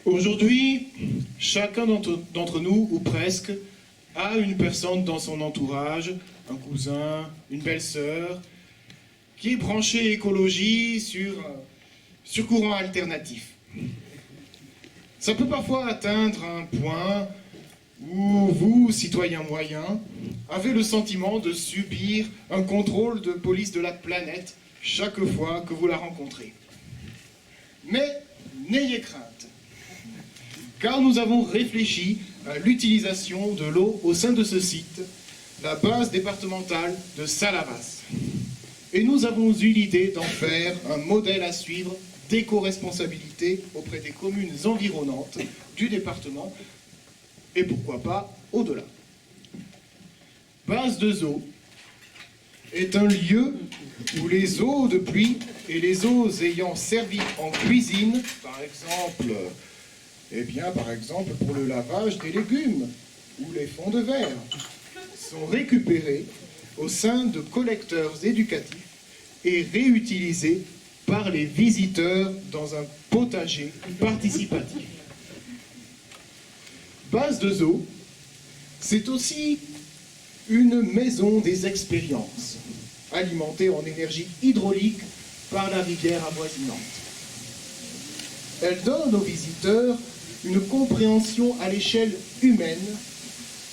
Aujourd'hui, chacun d'entre nous, ou presque, a une personne dans son entourage, un cousin, une belle-sœur, qui est branchée écologie sur courant alternatif. Ça peut parfois atteindre un point où vous, citoyens moyens, avez le sentiment de subir un contrôle de police de la planète chaque fois que vous la rencontrez. Mais n'ayez crainte, car nous avons réfléchi à l'utilisation de l'eau au sein de ce site, la base départementale de Salavas. Et nous avons eu l'idée d'en faire un modèle à suivre d'éco-responsabilité auprès des communes environnantes du département, et pourquoi pas au-delà. Base de Eaux est un lieu où les eaux de pluie et les eaux ayant servi en cuisine, par exemple pour le lavage des légumes ou les fonds de verre, sont récupérés au sein de collecteurs éducatifs et réutilisés par les visiteurs dans un potager participatif. Base de Eaux, c'est aussi une maison des expériences, alimentée en énergie hydraulique par la rivière avoisinante. Elle donne aux visiteurs une compréhension à l'échelle humaine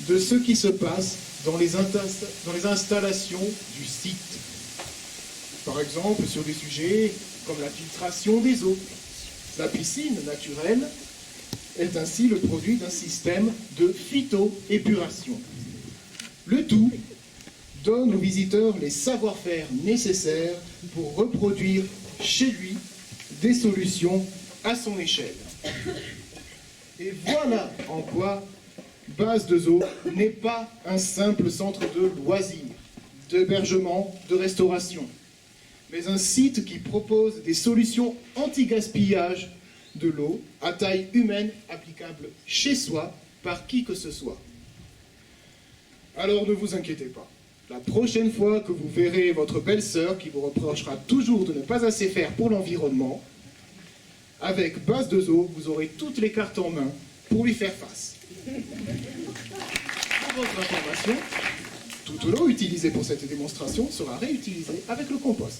de ce qui se passe dans les installations du site. Par exemple, sur des sujets comme la filtration des eaux. La piscine naturelle est ainsi le produit d'un système de phytoépuration. Le tout donne aux visiteurs les savoir-faire nécessaires pour reproduire chez lui des solutions à son échelle. Et voilà en quoi Base de Eaux n'est pas un simple centre de loisirs, d'hébergement, de restauration, mais un site qui propose des solutions anti-gaspillage de l'eau à taille humaine applicable chez soi par qui que ce soit. Alors ne vous inquiétez pas, la prochaine fois que vous verrez votre belle-sœur qui vous reprochera toujours de ne pas assez faire pour l'environnement, avec Base de Eaux, vous aurez toutes les cartes en main pour lui faire face. Pour votre information, toute l'eau utilisée pour cette démonstration sera réutilisée avec le compost.